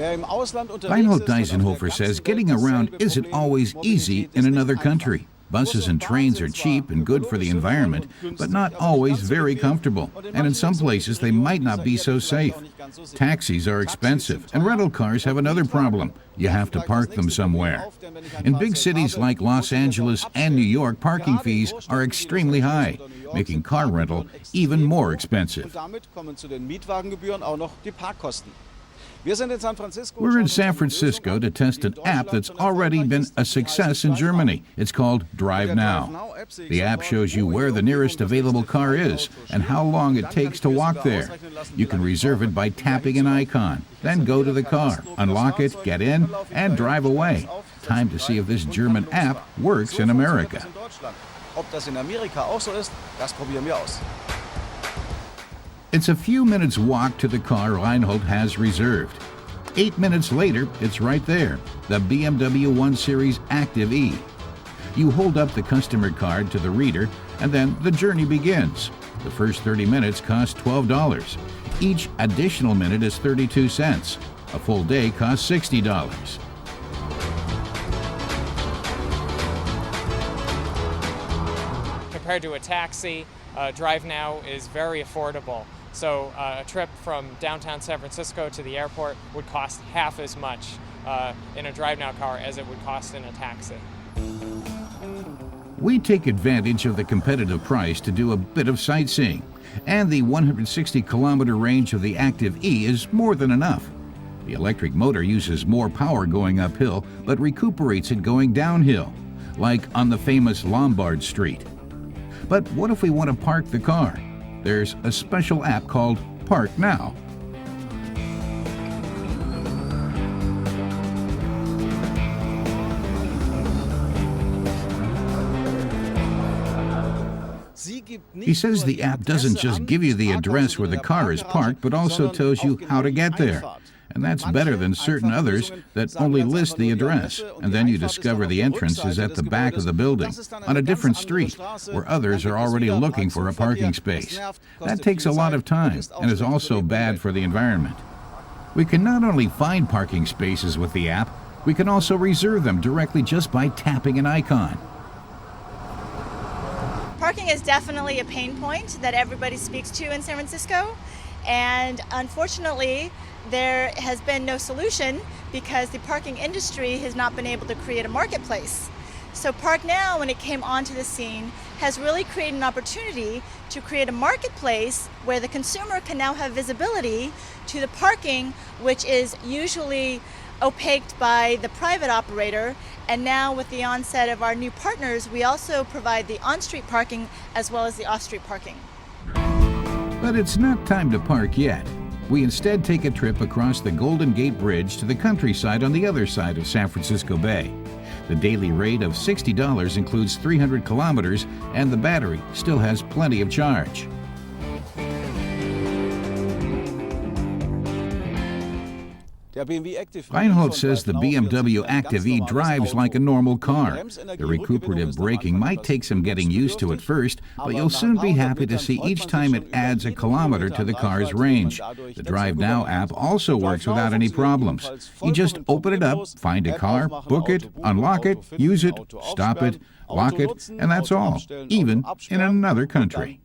Reinhold Deisenhofer says getting around isn't always easy in another country. Buses and trains are cheap and good for the environment, but not always very comfortable, and in some places they might not be so safe. Taxis are expensive, and rental cars have another problem. You have to park them somewhere. In big cities like Los Angeles and New York, parking fees are extremely high, making car rental even more expensive. We're in San Francisco to test an app that's already been a success in Germany. It's called DriveNow. The app shows you where the nearest available car is and how long it takes to walk there. You can reserve it by tapping an icon, then go to the car, unlock it, get in, and drive away. Time to see if this German app works in America. It's a few minutes walk to the car Reinhold has reserved. 8 minutes later, it's right there, the BMW 1 Series Active E. You hold up the customer card to the reader, and then the journey begins. The first 30 minutes cost $12. Each additional minute is 32 cents. A full day costs $60. Compared to a taxi, DriveNow is very affordable. So a trip from downtown San Francisco to the airport would cost half as much in a DriveNow car as it would cost in a taxi. We take advantage of the competitive price to do a bit of sightseeing, and the 160-kilometer range of the Active E is more than enough. The electric motor uses more power going uphill, but recuperates it going downhill, like on the famous Lombard Street. But what if we want to park the car? There's a special app called Park Now. He says the app doesn't just give you the address where the car is parked, but also tells you how to get there. And that's better than certain others that only list the address, and then you discover the entrance is at the back of the building, on a different street, where others are already looking for a parking space. That takes a lot of time, and is also bad for the environment. We can not only find parking spaces with the app, we can also reserve them directly just by tapping an icon. Parking is definitely a pain point that everybody speaks to in San Francisco, and unfortunately, there has been no solution because the parking industry has not been able to create a marketplace. So Park Now, when it came onto the scene, has really created an opportunity to create a marketplace where the consumer can now have visibility to the parking, which is usually opaqued by the private operator. And now with the onset of our new partners, we also provide the on-street parking as well as the off-street parking. But it's not time to park yet. We instead take a trip across the Golden Gate Bridge to the countryside on the other side of San Francisco Bay. The daily rate of $60 includes 300 kilometers, and the battery still has plenty of charge. Reinhold says the BMW Active E drives like a normal car. The recuperative braking might take some getting used to at first, but you'll soon be happy to see each time it adds a kilometer to the car's range. The DriveNow app also works without any problems. You just open it up, find a car, book it, unlock it, use it, stop it, lock it, and that's all, even in another country.